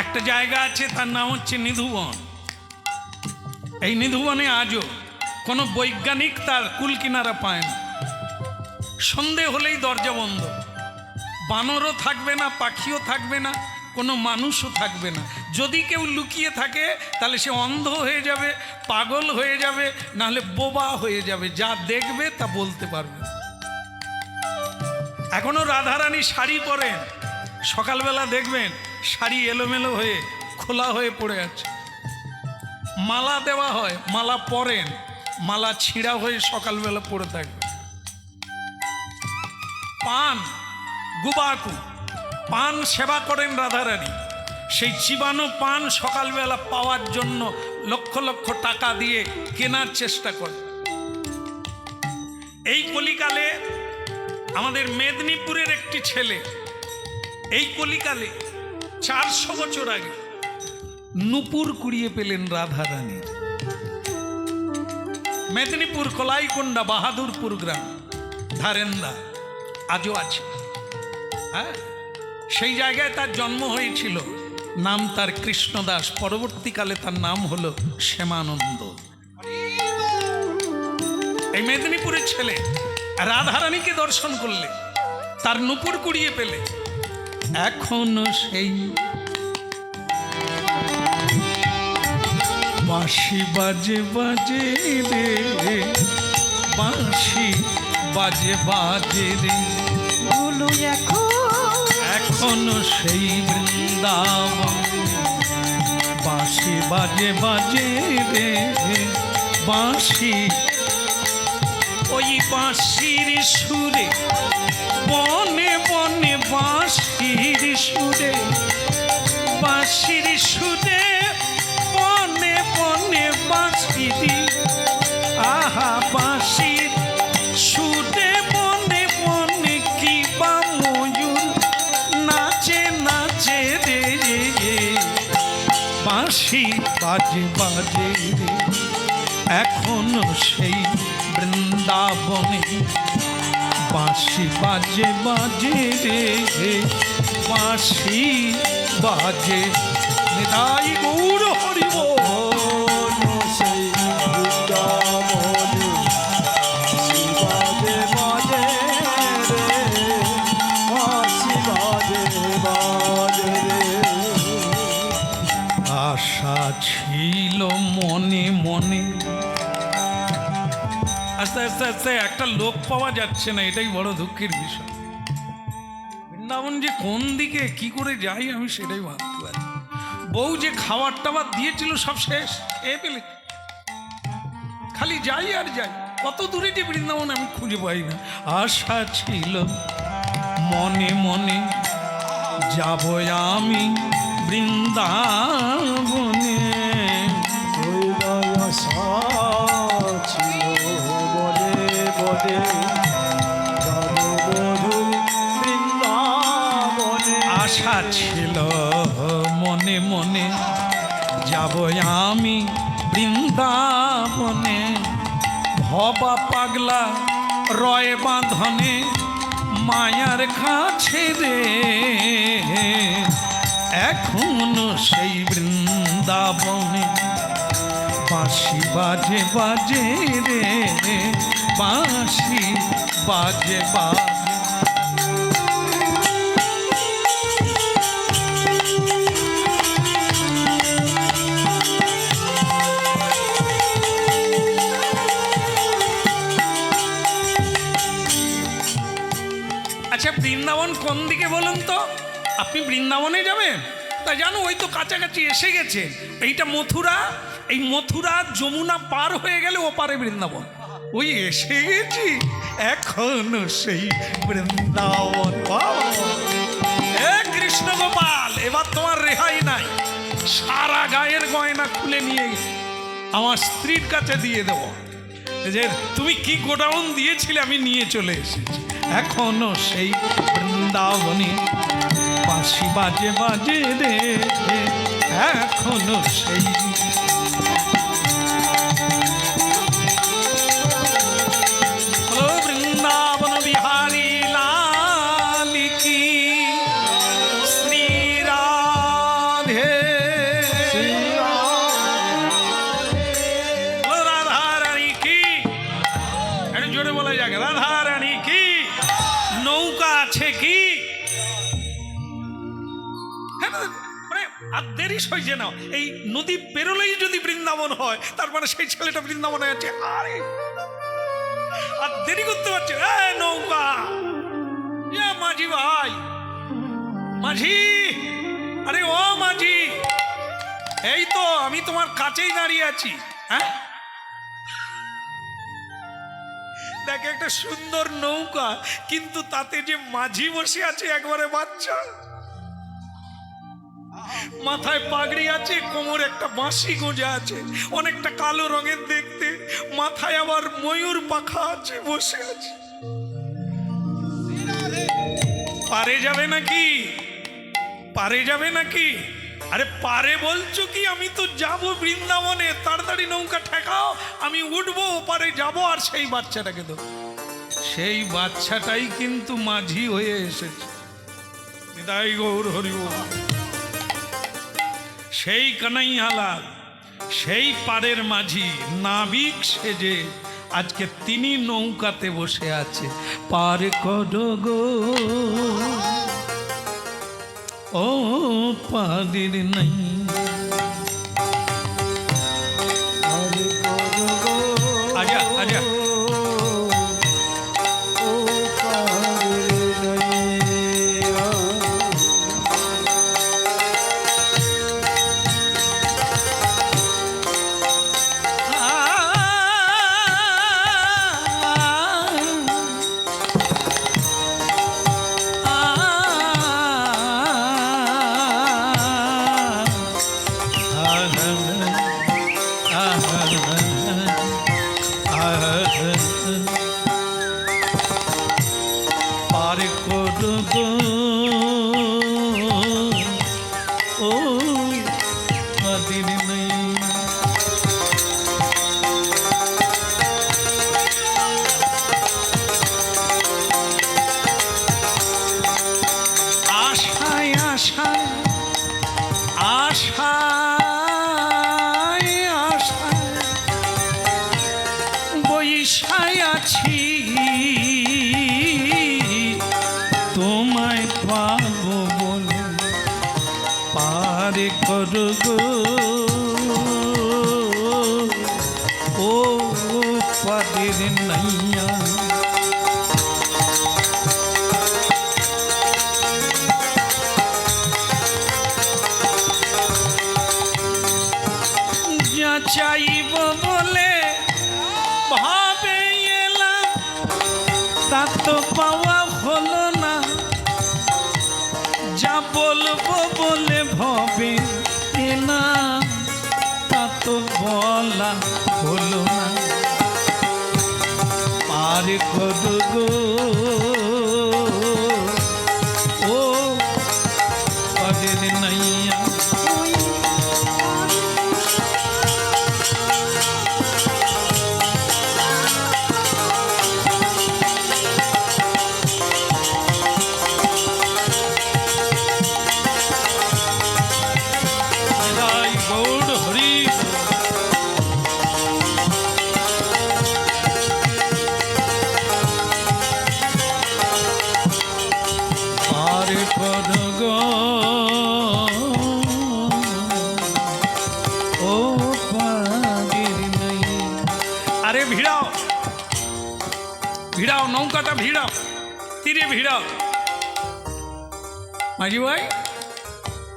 একটা জায়গা আছে, তার নাম হচ্ছে নিধুবন। এই নিধুবনে আজও কোনো বৈজ্ঞানিক তার কুল কিনারা পায় না। সন্ধে হলেই দরজা বন্ধ, বানরও থাকবে না, পাখিও থাকবে না, কোনো মানুষও থাকবে না। যদি কেউ লুকিয়ে থাকে তাহলে সে অন্ধ হয়ে যাবে, পাগল হয়ে যাবে, নাহলে বোবা হয়ে যাবে, যা দেখবে তা বলতে পারবে। এখনো রাধারানী শাড়ি পরেন, সকালবেলা দেখবেন শাড়ি এলোমেলো হয়ে খোলা হয়ে পড়ে আছে। মালা দেওয়া হয়, মালা পরেন, মালা ছিঁড়া হয়ে সকালবেলা পড়ে থাকবে। পান গুবাকু পান সেবা করেন রাধারানী। সেই চিবানো পান সকালবেলা পাওয়ার জন্য লক্ষ লক্ষ টাকা দিয়ে কেনার চেষ্টা করে। এই কলিকালে আমাদের মেদিনীপুরের একটি ছেলে, এই কলিকালে 400 বছর আগে নূপুর কুড়িয়ে পেলেন রাধারানীর। মেদিনীপুর কলাইকুণ্ডা বাহাদুরপুর গ্রাম, ধারেন্দা আজও আছে। হ্যাঁ, সেই জায়গায় তার জন্ম হয়েছিল। নাম তার কৃষ্ণদাস, পরবর্তীকালে তার নাম হলো শ্যামানন্দ। এই মেদিনীপুরের ছেলে রাধারানীকে দর্শন করলে, তার নূপুর কুড়িয়ে পেলে, এখনো সেই বাঁশি বাজে বাজে রে, বাঁশি বাজে বাজে রে, বলো এখনো সেই বৃন্দাবন। বাঁশি বাজে বাজে রে, বাঁশি, ওই বাঁশির সুরে বনে বনে, বাঁশির সুরে, বাঁশির সুরে বনে বনে, বাঁশির, আহা বাঁশির সুরে বনে বনে, কি বা ময়ূর নাচে নাচে রে, বাঁশি বাজে বাজে রে, এখনো সেই বৃন্দাবনে। বাঁশি বাজে বাজে রে, বাঁশি বাজে। নিতাই গৌর হরি বল, সেই বৃন্দাবনে বাজে বাজে রে, বাঁশি বাজে বাজে রে। আশা ছিল মনে মনে, আস্তে আস্তে আস্তে একটা লোক পাওয়া যাচ্ছে না, এটাই বড় দুঃখের বিষয়। বৃন্দাবন যে কোন দিকে কি করে যাই আমি সেটাই ভাবতে পারি। বউ যে খাবার টাবার দিয়েছিল সব শেষ, খেয়ে পেলে, খালি যাই আর যাই। কত দূরে যে বৃন্দাবন আমি খুঁজে পাই না। আশা ছিল মনে মনে, যাব আমি বৃন্দাবনে, আশা ছিল বলে বলে, যাব বধূ বৃন্দাবনে। আশা ছিল মনে মনে, যাব আমি বৃন্দাবনে, ভবা পাগলা রয় বাঁধনে, মায়ার কাছে রে, এখনো সেই বৃন্দাবনে। বাঁশি বাজে বাজে রে, বাঁশি বাজে বাজে। আচ্ছা, বৃন্দাবন কোন দিকে বলুন তো? আপনি বৃন্দাবনে যাবেন তা জানো, ওই তো কাছাকাছি এসে গেছে। এইটা মথুরা, এই মথুরা যমুনা পার হয়ে গেলে ওপারে বৃন্দাবন। ওই এসে গেছি, এখনো সেই বৃন্দাবন। এ কৃষ্ণ গোপাল, এবার তোমার রেহাই নাই। সারা গায়ের গয়না খুলে নিয়ে আমার স্ত্রীর কাছে দিয়ে দেব, যে তুমি কি গোডাউন দিয়েছিলে আমি নিয়ে চলে এসেছি। এখনো সেই বৃন্দাবনে বাঁশি বাজে বাজে রে, এখনো সেই। বৃন্দাবন বিহারী লাল কি, শ্রী রাধে আর দেরি সইছে না, এই নদী পেরোলেই যদি বৃন্দাবন হয় তার মানে সেই ছেলেটা বৃন্দাবনে আছে। আরে আর দেরি করতে পারছে, নৌকা, মাঝি ভাই, মাঝি, আরে ও মাঝি, এই তো আমি তোমার কাছেই দাঁড়িয়ে আছি। হ্যাঁ, দেখ একটা সুন্দর নৌকা, কিন্তু তাতে যে মাঝি বসে আছে একবারে বাচ্চা, মাথায় পাগড়ি আছে, কোমর একটা বাঁশি গোঁজা আছে, অনেকটা কালো রঙের দেখতে, মাথায় আবার ময়ূর পাখা আছে, বসে আছে। পারে যাবে নাকি? পারে যাবে নাকি? আরে পারে বলছো কি? আমি তো যাব বৃন্দাবনে, তাড়াতাড়ি নৌকা ঠেকাও, আমি উঠবো, পারে যাব, আর সেই বাচ্চাটাকে দেবো। সেই বাচ্চাটাই কিন্তু মাঝি হয়ে এসেছে। নিতাই গৌর হরি বল। সেই কানাইয়ালাল, সেই পারের মাঝি, নাবিক সেজে আজকে তিনি নৌকাতে বসে আছে। পার করো গো ও পাদের নাই, আজা আজা আছি, তোমায় পাবো বলে পার করো গো ও পাদের নাইয়া। যা চাইব বলে ভাবে এলাম, তা তো পাওয়া হলো না, যা বলবো বলে ভাবে এলাম, তা তো বলা হলো না। পার করো গো ও পাদের নাইয়া। আরে ভিড়াও ভিড়াও, নৌকাটা ভিড়াও, তীরে ভিড়াও। মাঝি ভাই,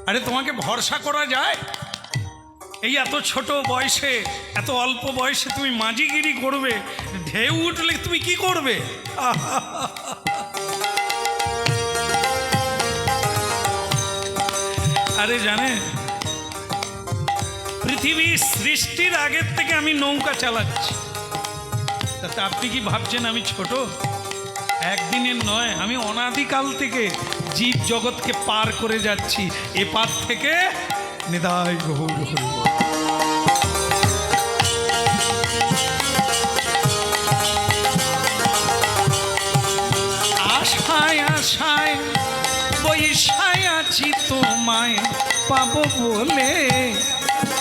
আরে তোমাকে ভরসা করা যায়? এই এত ছোট বয়সে, এত অল্প বয়সে তুমি মাঝিগিরি করবে, ঢেউ উঠলে তুমি কি করবে? আরে জানে, পৃথিবীর সৃষ্টির আগের থেকে আমি নৌকা চালাচ্ছি, তাতে আপনি কি ভাবছেন আমি ছোট? একদিনের নয়, আমি অনাদিকাল থেকে জীব জগৎকে পার করে যাচ্ছি, এপার থেকে নিতাই গৌর হরি বল। আশায় আশায় বৈশায় আছি, তোমায় পাবো বলে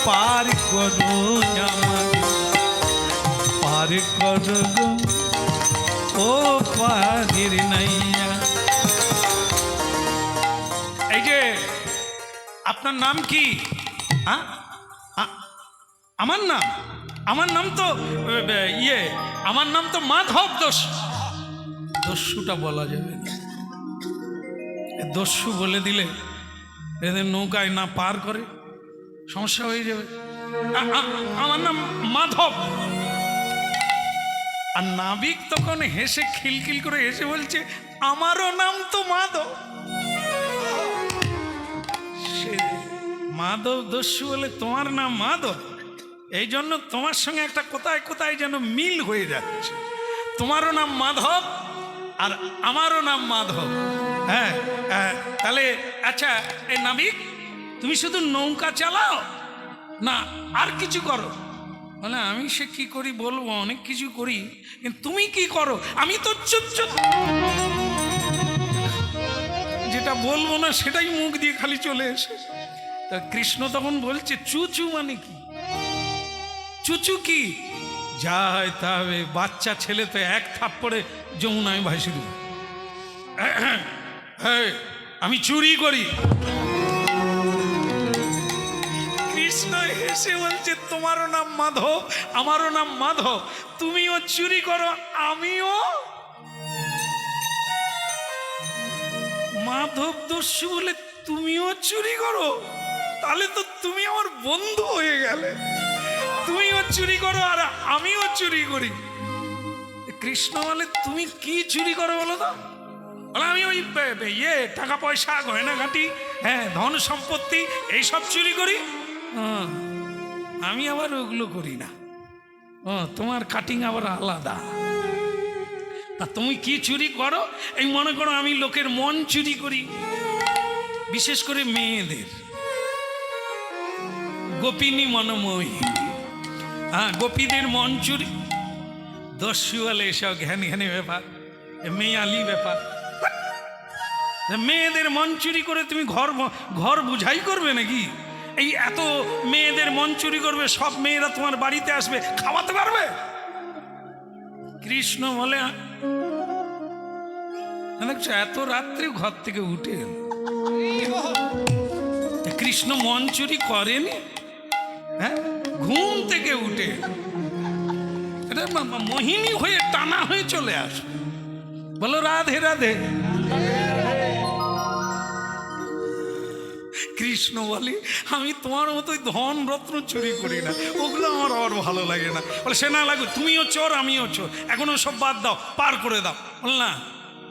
পার করো আমায়, পার করো ও পাদের নাইয়া। এই যে আপনার নাম কি? হ্যাঁ, আমার নাম তো আমার নাম তো মাধব। দস্যুটা বলা যাবে না, দস্যু বলে দিলে এদের নৌকায় না পার করে, সমস্যা হয়ে যাবে। আমার নাম মাধব। আর নাবিক তখন হেসে খিলখিল করে হেসে বলছে, আমারও নাম তো মাধব। সে মাধব দস্যু বলে, তোমার নাম মাধব, এই জন্য তোমার সঙ্গে একটা কোথায় কোথায় যেন মিল হয়ে যাচ্ছে। তোমারও নাম মাধব আর আমারও নাম মাধব। হ্যাঁ, তাহলে আচ্ছা, এই নাবিক, তুমি শুধু নৌকা চালাও না আর কিছু করো? বলে, আমি সে কি করি বলবো, অনেক কিছু করি, কিন্তু তুমি কি করো? আমি তো চুপ চুপ, যেটা বলবো না সেটাই মুখ দিয়ে খালি চলে এসে। তা কৃষ্ণ তখন বলছে, চুচু মানে কি? চুচু কি? যা হয় তা হবে, বাচ্চা ছেলে তো এক থাপ্পড়ে যমুনায় ভাসিয়ে দেব। আমি চুরি করি। কৃষ্ণ হেসে বলছে, তোমারও নাম মাধব, আমারও নাম মাধব, তুমিও চুরি করো, আমিও। মাধব দস্যু বলে, তুমিও চুরি করো? তাহলে তো তুমি আমার বন্ধু হয়ে গেলে। তুমিও চুরি করো আর আমিও চুরি করি। কৃষ্ণ বলে, তুমি কি চুরি করো বলো তো? বলে, আমি ওই টাকা পয়সা, গয়নাঘাটি, হ্যাঁ, ধন সম্পত্তি, এইসব চুরি করি। আমি আবার ওগুলো করি না। তোমার কাটিং আবার আলাদা। তা তুমি কি চুরি করো? এই মনে করো আমি লোকের মন চুরি করি, বিশেষ করে মেয়েদের, গোপিনী মনমোহিনী, হ্যাঁ, গোপীদের মন চুরি। দস্যু বলে, এসব ঘ্যান ঘ্যানে ব্যাপার, মেয়ালি ব্যাপার। মেয়েদের মন চুরি করে তুমি ঘর বুঝাই করবে নাকি? এই এত মেয়েদের মন চুরি করবে, সব মেয়েরা তোমার বাড়িতে আসবে, খাওয়াতে পারবে? কৃষ্ণ বলে, দেখছো এত রাত্রে ঘর থেকে উঠে এল। কৃষ্ণ মন চুরি করেনি, হ্যাঁ, ঘুম থেকে উঠে এটা মোহিনী হয়ে টানা হয়ে চলে আসবে। বলো, রাধে রাধে। কৃষ্ণ বলে, আমি তোমার মতোই ধন রত্ন চুরি করি না, ওগুলো আমার আর ভালো লাগে না। বলে, সে না লাগে, তুমিও চোর আমিও চোর, এখন সব বাদ দাও, পার করে দাও। বল না,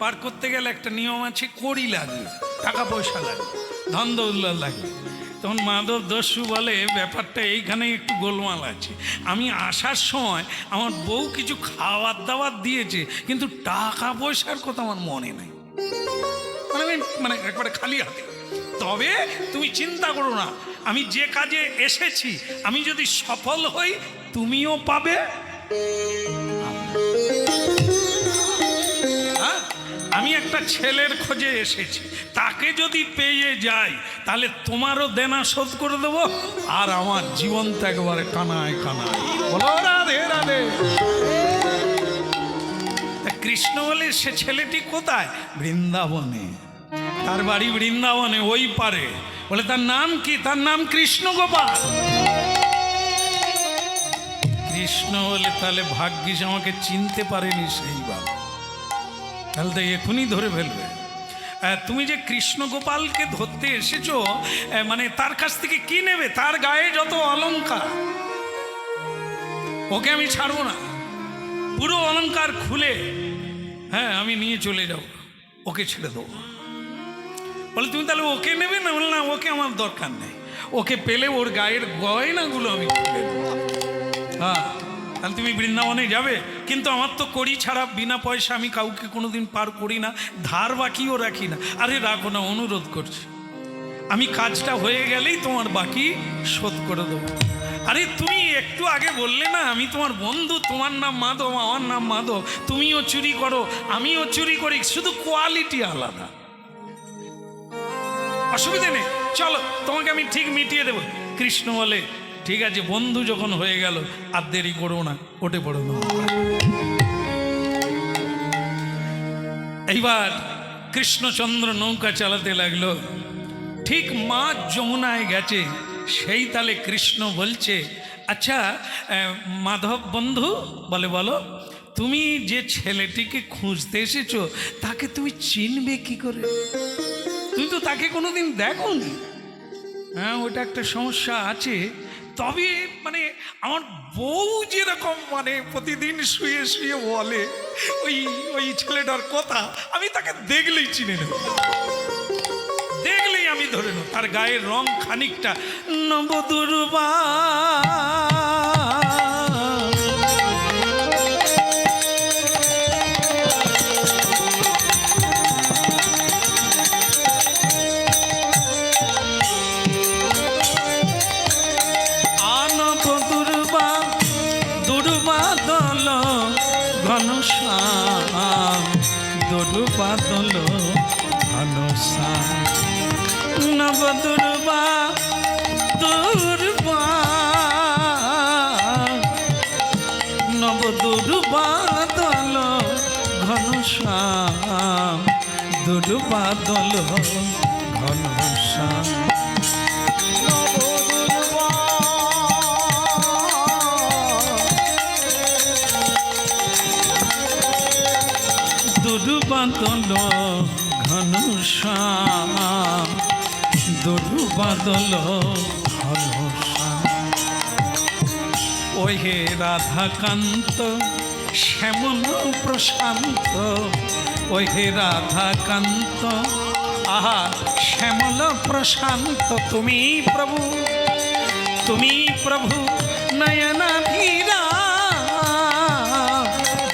পার করতে গেলে একটা নিয়ম আছে, কড়ি লাগে, টাকা পয়সা লাগে, ধন দৌলত লাগে। তখন মাধব দস্যু বলে, ব্যাপারটা এইখানে একটু গোলমাল আছে। আমি আসার সময় আমার বউ কিছু খাবার দাবার দিয়েছে, কিন্তু টাকা পয়সার কথা আমার মনে নেই। মানে একবারে খালি হাতে। তবে তুমি চিন্তা করো না, আমি যে কাজে এসেছি, আমি যদি সফল হই তুমিও পাবে। আমি একটা ছেলের খোঁজে এসেছি, তাকে যদি পেয়ে যাই তাহলে তোমারও দেনা শোধ করে দেবো, আর আমার জীবনটা একেবারে কানায় কানায়। বলো, রাধে রাধে। কৃষ্ণ বলে, সে ছেলেটি কোথায়? বৃন্দাবনে, তার বাড়ি বৃন্দাবনে, ওই পারে। বলে, তার নাম কি? তার নাম কৃষ্ণ গোপাল। কৃষ্ণ বলে, তাহলে ভাগ্যিস আমাকে চিনতে পারেনি সেই বাবা, তাহলে তো এখনই ধরে ফেলবে। তুমি যে কৃষ্ণ গোপালকে ধরতে এসেছো, মানে তার কাছ থেকে কি নেবে? তার গায়ে যত অলংকার, ওকে আমি ছাড়বো না। পুরো অলংকার খুলে, হ্যাঁ, আমি নিয়ে চলে যাব, ওকে ছেড়ে দেবো। বলে, তুমি তাহলে ওকে নেবে না? বলে, না, ওকে আমার দরকার নেই, ওকে পেলে ওর গায়ের গয়নাগুলো আমি খুলে দেবো। হ্যাঁ, তাহলে তুমি বৃন্দাবনে যাবে, কিন্তু আমার তো করি ছাড়া বিনা পয়সা আমি কাউকে কোনোদিন পার করি না, ধার বাকিও রাখি না। আরে রাখো না, অনুরোধ করছি, আমি কাজটা হয়ে গেলেই তোমার বাকি শোধ করে দেবো। আরে তুমি একটু আগে বললে না আমি তোমার বন্ধু, তোমার নাম মাধব, আমার নাম মাধব, তুমিও চুরি করো আমিও চুরি করি, শুধু কোয়ালিটি আলাদা। অসুবিধে নেই, চলো তোমাকে আমি ঠিক মিটিয়ে দেবো। কৃষ্ণ বলে, ঠিক আছে, বন্ধু যখন হয়ে গেল আর দেরি করো না, ওঠে পড়ো না। এইবার কৃষ্ণচন্দ্র নৌকা চালাতে লাগলো। ঠিক মা যমুনায় গেছে, সেই তালে কৃষ্ণ বলছে, আচ্ছা মাধব বন্ধু, বলে বলো তুমি যে ছেলেটিকে খুঁজতে এসেছো তাকে তুমি চিনবে কি করে? তুমি তো তাকে কোনোদিন দেখোনি। হ্যাঁ, ওটা একটা সমস্যা আছে। তবে মানে আমার বউ যেরকম মানে প্রতিদিন শুয়ে শুয়ে বলে ওই ওই ছেলেটার কথা, আমি তাকে দেখলেই চিনে নেব, দেখলেই আমি ধরে নেব তার গায়ের রং খানিকটা নবদুর্বা। ঘনশ্যাম দুর্বাদল ঘনশ্যাম নবদুর্বা দুর্বা নবদুর্বাদল ঘনশ্যাম দুর্বাদল ঘনশ্যাম। দুর্বাদল ঘনশ্যাম দুর্বাদল ঘনশ্যাম। ওহে রাধাকান্ত শ্যামল প্রশান্ত, ওহে রাধাকান্ত আহা শ্যামল প্রশান্ত, তুমি প্রভু, তুমি প্রভু নয়নাধীরা।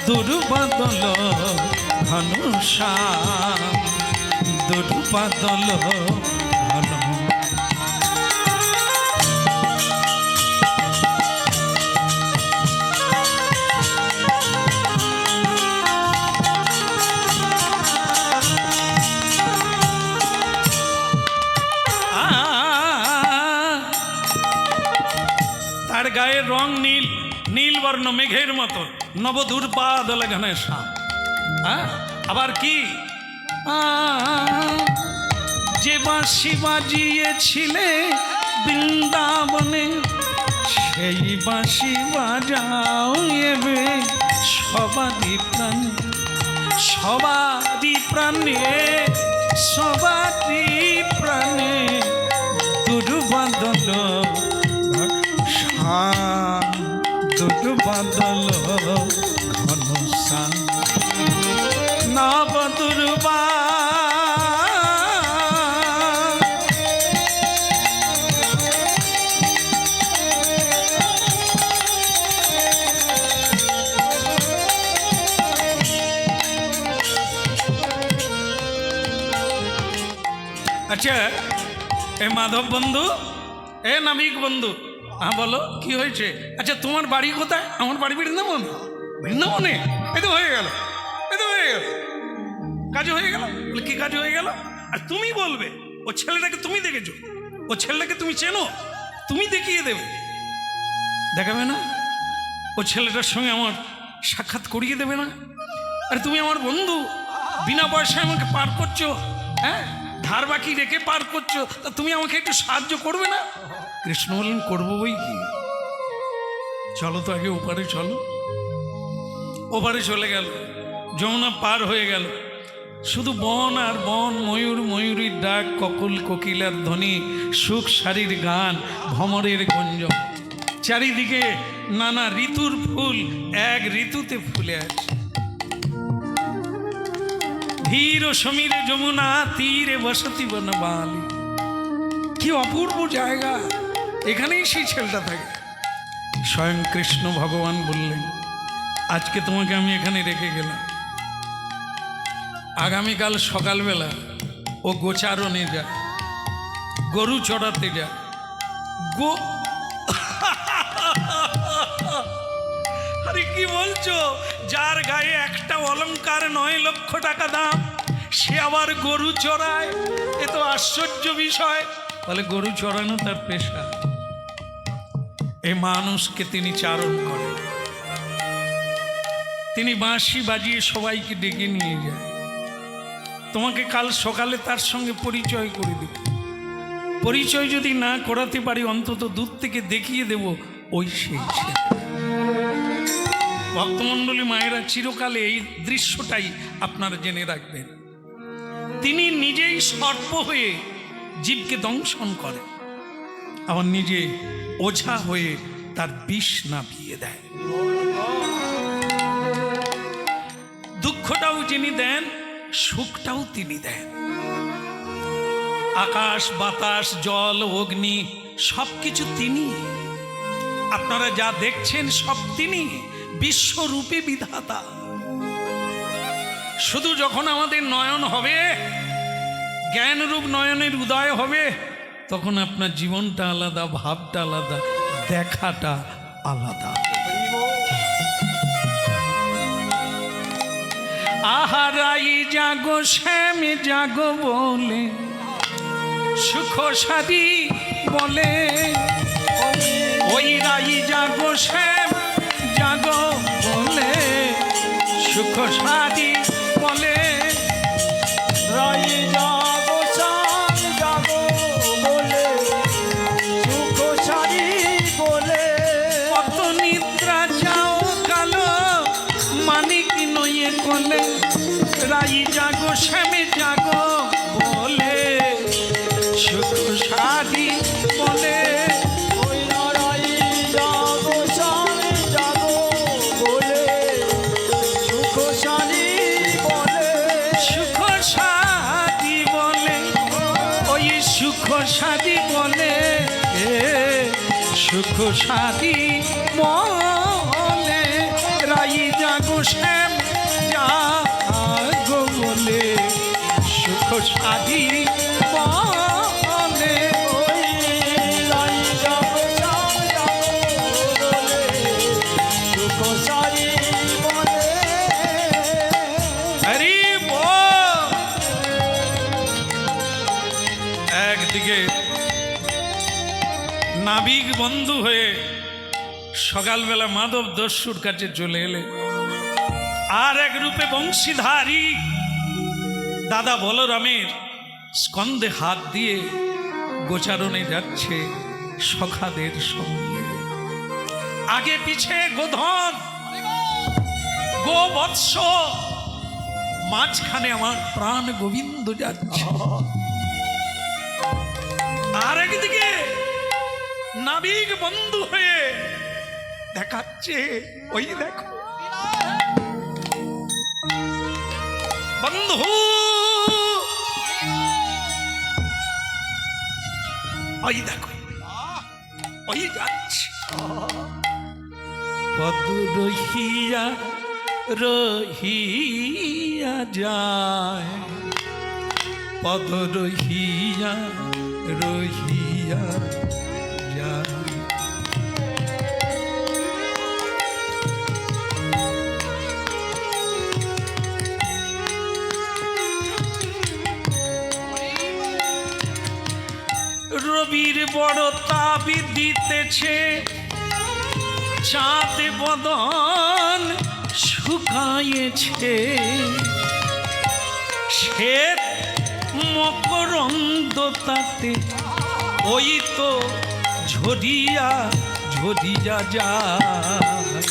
দুর্বাদল ঘনশ্যাম দুর্বাদল ঘন। তার গায়ের রং নীল, নীলবর্ণ মেঘের মতো, নবদুর্বাদল ঘনশ্যাম। আবার কি যে বাঁশি বাজিয়েছিলে বৃন্দাবনে, সেই বাঁশি বাজাও এবে সবারই প্রাণে, সবারই প্রাণে, সবারই প্রাণে। দুর্বাদল ঘনশ্যাম দুর্বাদল ঘনশ্যাম নবদুর্বা। আচ্ছা এ মাধব বন্ধু, এ নাবিক বন্ধু, হ্যাঁ বলো কি হয়েছে? আচ্ছা তোমার বাড়ি কোথায়? আমার বাড়ি বৃন্দাবন। বৃন্দাবনে? এই তো হয়ে গেল, এই তো হয়ে গেল, কাজ হয়ে গেল। বলে কি কাজ হয়ে গেল? আর তুমি বলবে ও ছেলেটাকে তুমি দেখেছো, ও ছেলেটাকে তুমি চেনো, তুমি দেখিয়ে দেবে। দেখাবে না? ও ছেলেটার সঙ্গে আমার সাক্ষাৎ করিয়ে দেবে না? আরে তুমি আমার বন্ধু, বিনা পয়সায় আমাকে পার করছো, হ্যাঁ ধার বাকি রেখে পার করছো, তা তুমি আমাকে একটু সাহায্য করবে না? কৃষ্ণ বললেন করবো বই কি, চলো তো আগে ওপারে চলো। ওপারে চলে গেল, যমুনা পার হয়ে গেল, শুধু বন আর বন, ময়ূর ময়ূরীর ডাক, ককুল কোকিলার ধ্বনি, সুখ সারির গান, ভ্রমরের গঞ্জন, চারিদিকে নানা ঋতুর ফুল এক ঋতুতে ফুলে আছে। ধীর সমীরে যমুনা তীরে বসতি বনবালি, কি অপূর্ব জায়গা, এখানেই সেই ছেলেটা থাকে। স্বয়ং কৃষ্ণ ভগবান বললেন আজকে তোমাকে আমি এখানে রেখে গেলাম, আগামীকাল সকালবেলা ও গোচারণে যায়, গরু চড়াতে যায়। আরে কি বলছো? যার গায়ে একটা অলংকার 9 লক্ষ টাকা দাম, সে আবার গরু চড়ায়? এ তো আশ্চর্য বিষয়। বলে গরু চড়ানো তার পেশা, এ মানুষকে তিনি চারণ করেন, তিনি বাঁশি বাজিয়ে সবাইকে ডেকে নিয়ে যায়। তোমাকে কাল সকালে তার সঙ্গে পরিচয় করে দেব। পরিচয় যদি না করাতে পারি অন্তত দূর থেকে দেখিয়ে দেব ওই সেই ছেলে। ভক্তমণ্ডলী মায়েরা চিরকালে এই দৃশ্যটাই আপনারা জেনে রাখবেন। তিনি নিজেই সর্প হয়ে জীবকে দংশন করে, আবার নিজে ওঝা হয়ে তার বিষ নামিয়ে দেয়। দুঃখটাও যিনি দেন, সুখটাও তিনি দেন। আকাশ বাতাস জল অগ্নি সবকিছু তিনি। আপনারা যা দেখছেন সব তিনি, বিশ্বরূপী বিধাতা। শুধু যখন আমাদের নয়ন হবে, জ্ঞানরূপ নয়নের উদয় হবে, তখন আপনার জীবনটা আলাদা, ভাবটা আলাদা, দেখাটা আলাদা। আহারাই জাগো শ্যাম জাগো বলে, সুখ সাদি বলে, ওই রাই জাগো শ্যাম জাগো বলে, সুখ সাদি বলে, রাই জাগো শ্যাম জাগো বলে, সুখ সারি বলে, কত নিদ্রা যাও কালো মানিক নয়ে কোলে, রাই জাগো শ্যামে জাগো বলে, সুখ সাদি বলে, ওই রাই জাগো শ্যাম জাগো বলে, সুখ সারি বলে, সুখ সাদি বলে, ওই সুখ সাদি বলে, সুখ সাদি বলে, রাই জাগো শ্যাম জাগো বলে, সুখ সাদি বলে, ওই রাই জাগো শ্যাম জাগো বলে, সুখ সারি বলে। হরি বল। একদিকে নাবিক বন্ধু হয়ে সকালবেলা মাধব দস্যুর কাছে চলে এলে, আর এক রূপে বংশীধারী দাদা বলরামের স্কন্ধে হাত দিয়ে গোচারণে যাচ্ছে সখাদের সঙ্গে। আগে পিছে গোধন গোবৎস, মাঝখানে আমার প্রাণ গোবিন্দ যাচ্ছে। আর একদিকে নাবিক বন্ধু হয়ে দেখাচ্ছে, ওই দেখো বন্ধু, ওই দেখো ওই যাচ্ছে। পদ রহিয়া রহিয়া যায়, পদ রহিয়া রহিয়া যায়। রবির বড় তাপ দিতেছে, চাঁদ বদন শুকায়েছে, শ্বেত মকরন্দ তাতে ওই তো ঝরিয়া ঝরিয়া যায়,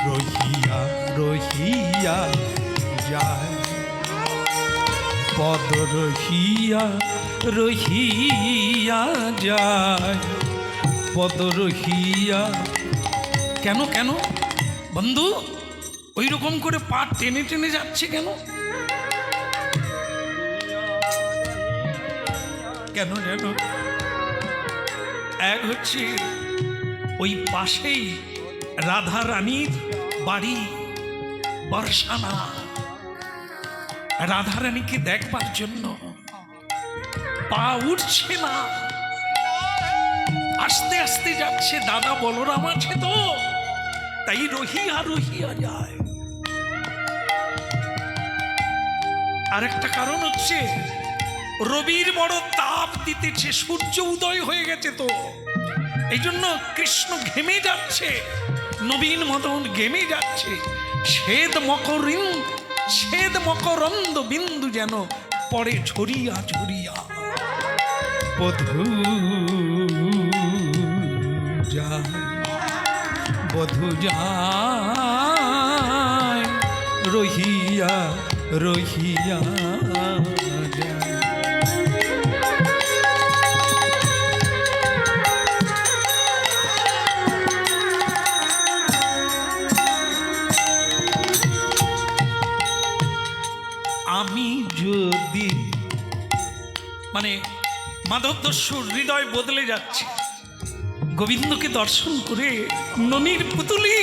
রহিয়া রহিয়া যায়, পদ রহিয়া রহিয়া যায়, পদ রহিয়া। কেন কেন বন্ধু ওই রকম করে পা টেনে টেনে যাচ্ছে কেন? কেন যেন এক হচ্ছে ওই পাশেই রাধা রানীর বাড়ি বর্ষানা, রাধা রানীকে দেখবার জন্য পা উঠছে না, আস্তে আস্তে যাচ্ছে। দাদা বলরাম আছে তো, তাই রহিয়া রহিয়া যায়। আর একটা কারণ হচ্ছে রবির বড় তাপ দিতেছে, সূর্য উদয় হয়ে গেছে তো, এই জন্য কৃষ্ণ ঘেমে যাচ্ছে, নবীন মদন ঘেমে যাচ্ছে। শ্বেত মকরন্দ বিন্দু যেন পড়ে ঝরিয়া ঝরিয়া। বধূ যায়, বধূ যায় রহিয়া রহিয়া যায়। আমি যদি মানে মাধব দস্যুর হৃদয় বদলে যাচ্ছে গোবিন্দকে দর্শন করে। ননির পুতুলি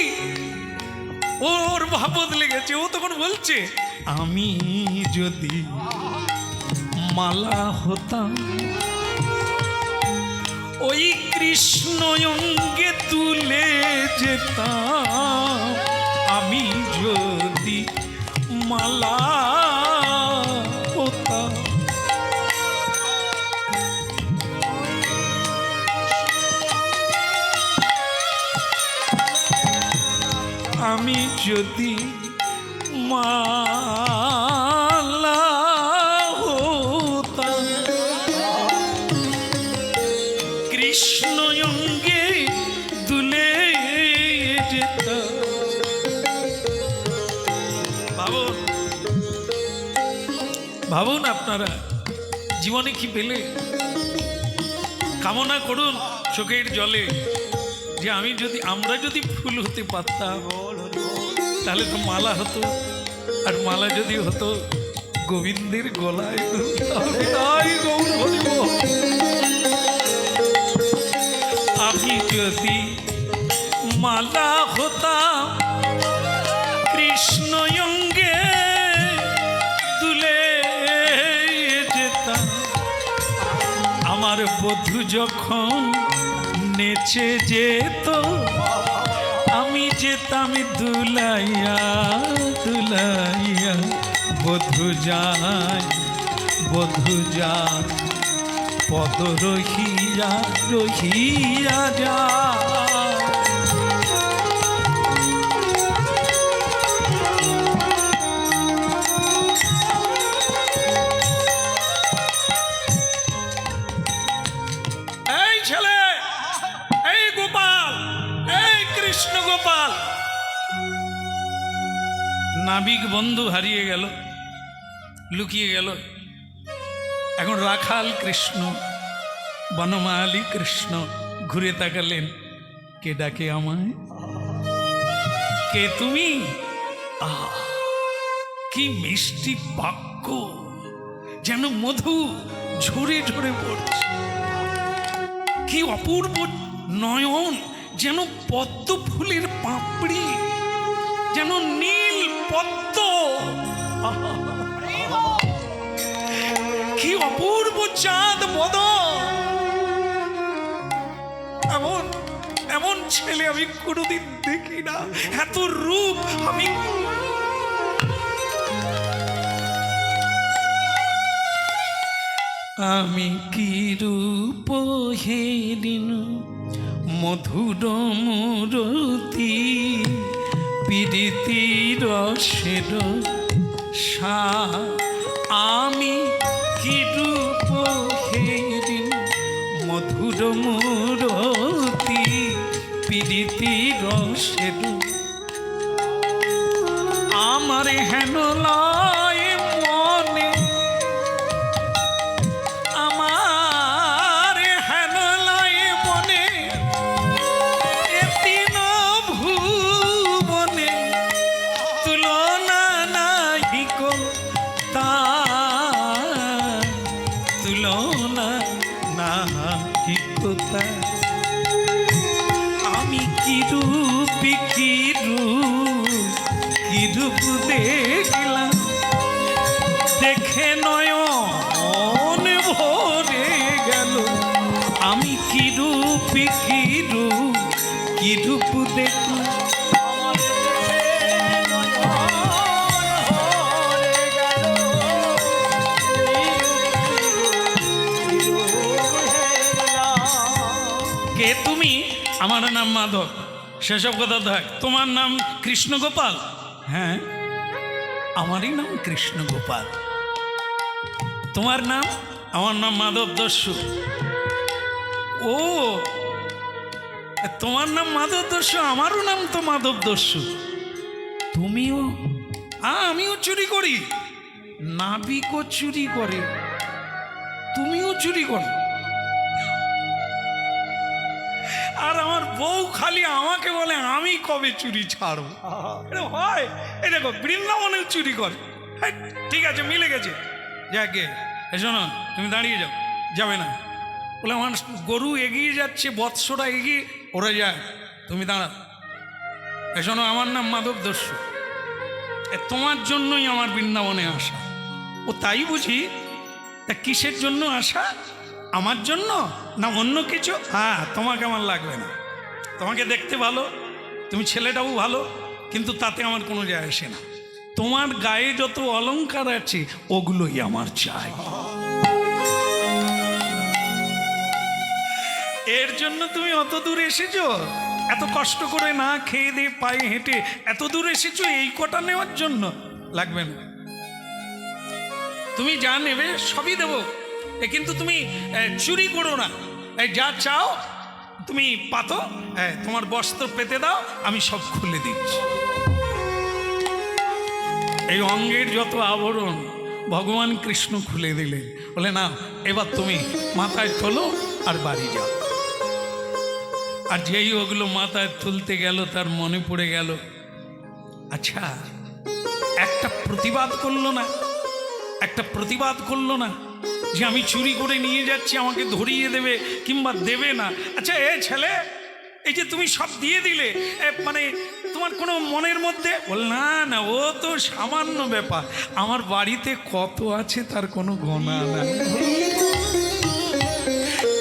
ওর ভাব বদলে গেছে। ও তখন বলছে আমি যদি মালা হতাম ওই কৃষ্ণ অঙ্গে তুলে যেতাম, আমি যদি মালা হতাম। আমি যদি মালা হতাম কৃষ্ণ অঙ্গে দুলে যেতাম। ভাবুন ভাবুন আপনারা জীবনে কি পেলে। কামনা করুন চোখের জলে যে আমরা যদি ফুল হতে পারতাম তাহলে তো মালা হতো, আর মালা যদি হতো গোবিন্দের গলায়। আমি যদি মালা হতাম কৃষ্ণ অঙ্গে দুলে যেতাম, আমার বধূ যখন নেচে যেত আমি যেতাম দুলাইয়া দুলাইয়া। বধূ যায় বধূ যায় পদ রহিয়া রহিয়া যায়। এই ছেলে, এই গোপাল, এই কৃষ্ণ গোপাল। নাবিক বন্ধু হারিয়ে গেল, লুকিয়ে গেল। এখন রাখাল কৃষ্ণ, বনমালী কৃষ্ণ ঘুরে তাকালেন, কে ডাকে আমায়? কে তুমি? আহ, কি মিষ্টি বাক্য, যেন মধু ঝরে ঝরে পড়ছে। কি অপূর্ব নয়ন, যেন পদ্ম ফুলের পাপড়ি, যেন নীল পদ্ম। কি অপূর্ব চাঁদ বদন। এমন এমন ছেলে আমি কোনোদিন দেখি না, এত রূপ আমি কি রূপ হেরিন মধুর মূরতি পীড়িতি রসের সা। আমি কি রূপ হেরিন মধুর মূরতি পীড়িতি রসের, আমার হেন লয় মনে, আমার হেন লয় মনে এতিন ভুবনে তুলনা নাই কো তার, তুলনা নাই কো তার। আমি কি রূপী কি রূপ দেখলাম, দেখে নয়ন ভরে গেল। আমি কি রূপী কি রূপ দেখলাম। কে তুমি? আমার নাম মাধব। সেসব কথা থাক, তোমার নাম কৃষ্ণ গোপাল? হ্যাঁ, আমারই নাম কৃষ্ণ গোপাল। তোমার নাম? আমার নাম মাধব দস্যু। ও, তোমার নাম মাধব দস্যু, আমারও নাম তো মাধব দস্যু। তুমিও? আমিও চুরি করি। নাবিকও চুরি করে, তুমিও চুরি করো। আর আমার বউ খালি আমাকে বলে আমি কবে চুরি ছাড়বো। এটা হয়? এই দেখো বৃন্দাবনেও চুরি করে। হ্যাঁ, ঠিক আছে, মিলে গেছে। যাকে শোনো, তুমি দাঁড়িয়ে যাও। যাবে না বলে, আমার গরু এগিয়ে যাচ্ছে, বৎসরা এগিয়ে, ওরা যায়, তুমি দাঁড়াও। শোনো, আমার নাম মাধব দস্যু, তোমার জন্যই আমার বৃন্দাবনে আসা। ও তাই বুঝি? তা কিসের জন্য আসা? আমার জন্য না অন্য কিছু? হ্যাঁ, তোমাকে আমার লাগবে না, তোমাকে দেখতে ভালো, তুমি ছেলেটাও ভালো, কিন্তু তাতে আমার কোনো যায় আসে না। তোমার গায়ে যত অলংকার আছে ওগুলোই আমার চাই। এর জন্য তুমি অত দূর এসেছো, এত কষ্ট করে না খেয়ে দিয়ে পায়ে হেঁটে এত দূর এসেছো এই কটা নেওয়ার জন্য? লাগবে না, তুমি যা নেবে সবই দেবো, কিন্তু তুমি চুরি করো না। যা চাও তুমি পাতো, তোমার বস্ত্র পেতে দাও, আমি সব খুলে দিচ্ছি। এই অঙ্গের যত আবরণ ভগবান কৃষ্ণ খুলে দিলেন, বলে না এবার তুমি মাথায় তোলো আর বাড়ি যাও। আর যেই ওগুলো মাথায় তুলতে গেল তার মনে পড়ে গেল, আচ্ছা একটা প্রতিবাদ করলো না, একটা প্রতিবাদ করলো না যে আমি চুরি করে নিয়ে যাচ্ছি, আমাকে ধরিয়ে দেবে কিংবা দেবে না। আচ্ছা এ ছেলে, এই যে তুমি সব দিয়ে দিলে, মানে তোমার কোনো মনের মধ্যে? বল না না, ও তো সামান্য ব্যাপার, আমার বাড়িতে কত আছে তার কোনো গণনা নাই।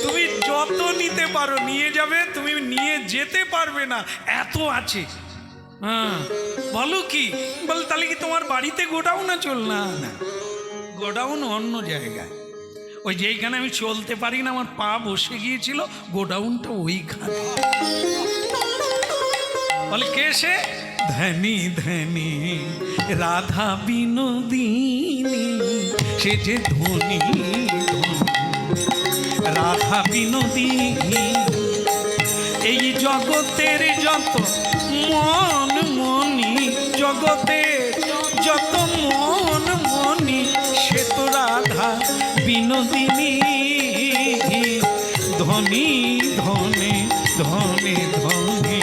তুমি যত নিতে পারো নিয়ে যাবে, তুমি নিয়ে যেতে পারবে না, এত আছে। হ্যাঁ বলো কি? বল তাহলে কি তোমার বাড়িতে গোডাউন চল? না না, গোডাউন অন্য জায়গায়, ওই যেইখানে আমি চলতে পারি না, আমার পা বসে গিয়েছিল, গোডাউনটা ওইখানে। বলে কে সে? ধনী ধনী রাধা বিনোদিনী, সে যে ধনী রাধা বিনোদিনী। এই জগতের যত মন মনি, জগতের যত মন মনি, সে তো রাধা বিনোদিনী। ধনী ধনে ধনে ধনে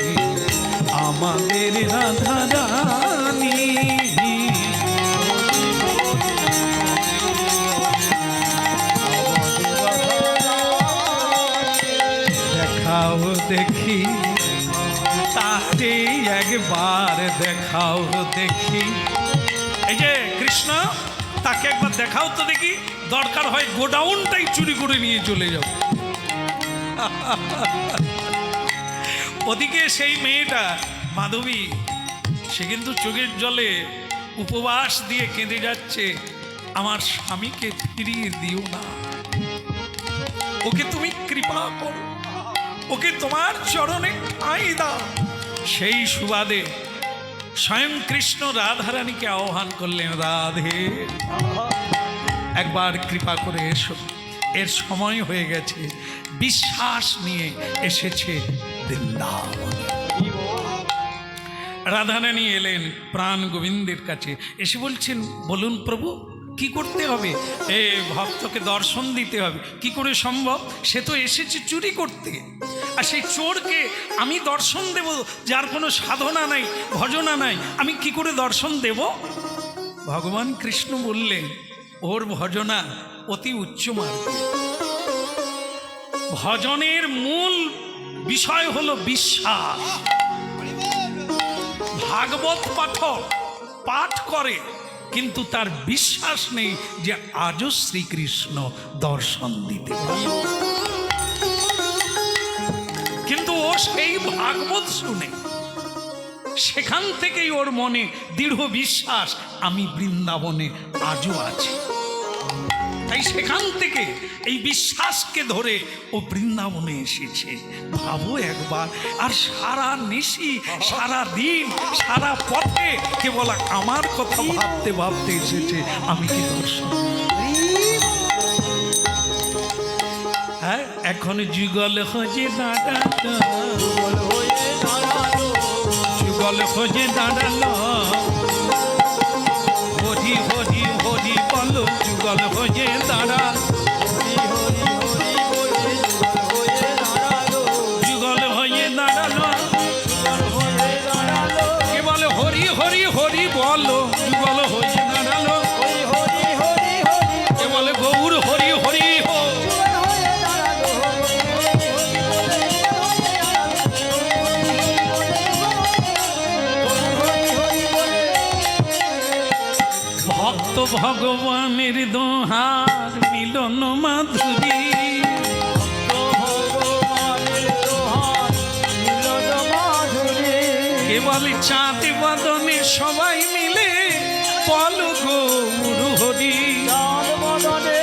আমাদের রাধা রানী। দেখাও দেখি তাকে একবার, দেখাও দেখি। এই যে কৃষ্ণ, তাকে একবার দেখাও তো দেখি, দরকার হয় গোডাউনটাই চুরি করে নিয়ে চলে যাও। ওদিকে সেই মেয়েটা মাধবী, সে কিন্তু চোখের জলে উপবাস দিয়ে কেঁদে যাচ্ছে, আমার স্বামীকে ফিরিয়ে দিও না, ওকে তুমি কৃপা করো, ওকে তোমার চরণে ঠাঁই দাও। সেই সুবাদে স্বয়ং কৃষ্ণ রাধারানীকে আহ্বান করলেন, রাধে একবার কৃপা করে এসো, এর সময় হয়ে গেছে। বিশ্বাস নিয়ে এসেছে বৃন্দাবনে। রাধারানী এলেন প্রাণ গোবিন্দের কাছে, এসে বলছেন, বলুন প্রভু কি করতে হবে? ভক্তকে দর্শন দিতে হবে। কি করে সম্ভব? সে তো এসেছে চুরি করতে, আর সেই চোরকে আমি দর্শন দেব যার কোনো সাধনা নাই, ভজনা নাই, আমি কি করে দর্শন দেব? ভগবান কৃষ্ণ বললেন, ওর ভজনা অতি উচ্চ মার্গ। ভজনের মূল বিষয় হলো বিশ্বাস। ভাগবত পাঠক পাঠ করে, কিন্তু তার বিশ্বাস নেই যে আজও শ্রীকৃষ্ণ দর্শন দিতে পারে। কিন্তু ও সেই ভাগবত শুনে, সেখান থেকেই ওর মনে দৃঢ় বিশ্বাস, আমি বৃন্দাবনে আজও আছি। তাই সেখান থেকে এই বিশ্বাসকে ধরে ও বৃন্দাবনে এসেছে। ভাবো একবার, আর সারা নিশি, সারা দিন, সারা পথে কেবল আমার কথা ভাবতে ভাবতে এসেছে, আমি কি দর্শন? হ্যাঁ এখন যুগল খোঁজে দাঁড়ালো, যুগল হয়ে দাঁড়ালো, যুগল খোঁজে দাঁড়ালো, হরি হরি হরি বলো যুগল খোঁজে দাঁড়ালো, হরি হরি হরি বলে যুগল হয়ে দাঁড়ালো, যুগল হয়ে দাঁড়ালো, যুগল হয়ে দাঁড়ালো, কে বলে হরি হরি হরি বলো যুগল হয়ে দাঁড়ালো, ওই হরি হরি হরি কে বলে গৌর হরি হরি হো, যুগল হয়ে দাঁড়ালো, হরি হরি হরি বলে হরি হরি বলে ভক্ত ভগবানের দোহার মিলন মাধুরী, ভগবানের দোহার মিলন মাধুরী, কেবল চাঁদ বদনে সবাই মিলে বল গৌর হরি, চাঁদ বদনে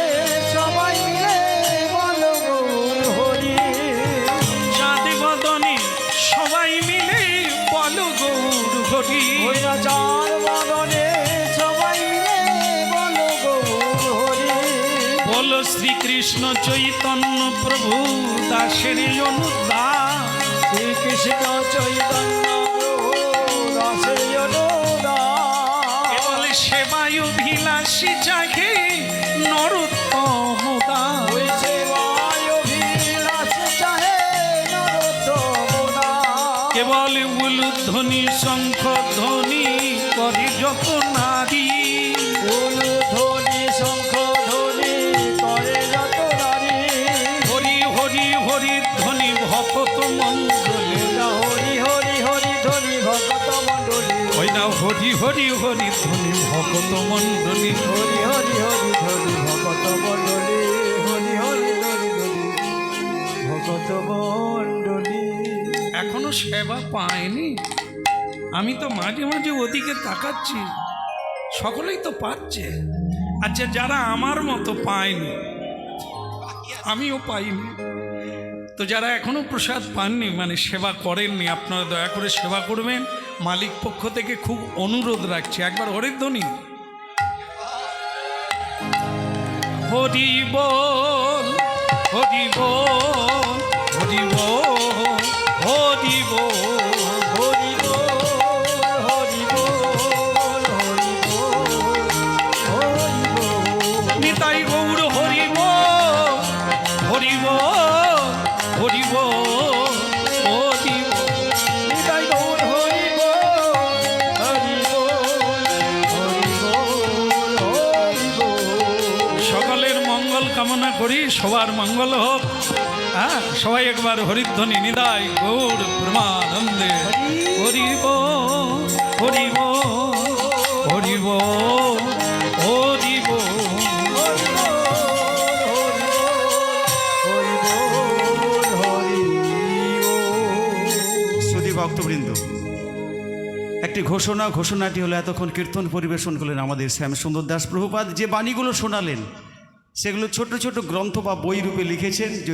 সবাই মিলে বল গৌর হরি, চাঁদ বদনে সবাই মিলে বল গৌর হরি, ওই না চাঁদ বদনে সবাই মিলে বল গৌর হরি, বল শ্রীকৃষ্ণ চৈতন্য প্রভু দাসের অনুদান, শ্রীকৃষ্ণ চৈতন্য প্রভু দাসের অনুদান, কেবল সেবায় অভিলাষী চাহে নরোত্তম দাস, ওই সেবায় অভিলাষ চাহে নরোত্তম দাস, কেবল উলুধ্বনি শঙ্খ ধ্বনি করে যত নারী, উলুধ্বনি শঙ্খ ধ্বনি করে যত নারী, হরি হরি হরি ধ্বনি ভকত মণ্ডলে, না হরি হরি হরি ধ্বনি ভগত মণ্ডলী, ওই না হরি হরি হরি ধ্বনি ভকত মণ্ডলী, হরি হরি হরি ধ্বনি ভগত মণ্ডলী, হরি হরি হরি ধ্বনি ভগত মণ্ডলী। এখনো সেবা পায়নি। আমি তো মাঝে মাঝে ওদিকে তাকাচ্ছি, সকলেই তো পাচ্ছে। আচ্ছা, যারা আমার মতো পায়নি, আমিও পাইনি, তো যারা এখনো প্রসাদ পাননি, মানে সেবা করেননি, আপনারা দয়া করে সেবা করবেন। মালিক পক্ষ থেকে খুব অনুরোধ রাখছি, একবার হরিধ্বনি, হরি বল হরি বল হরি বল হরি বল, হরি বল হরি বল হরি বল হরি বল, নিতাই গৌর হরি বল হরি বল হরি বল হরি বল, নিতাই গৌর হরি বল হরি বল হরি বল হরি বল। সকলের মঙ্গল কামনা করি, সবার মঙ্গল হোক। হ্যাঁ, সবাই একবার হরিধ্বনি, নিতাই গৌর ব্রহ্মানন্দে হরি বল হরি বল হরি বল হরি বল। সুধী ভক্তবৃন্দ, একটি ঘোষণাটি হলো এতক্ষণ কীর্তন পরিবেশন করলেন আমাদের শ্যামসুন্দর দাস প্রভুপাদ। যে বাণীগুলো শোনালেন সেগুলো ছোট ছোট গ্রন্থ বা বই রূপে লিখেছেন।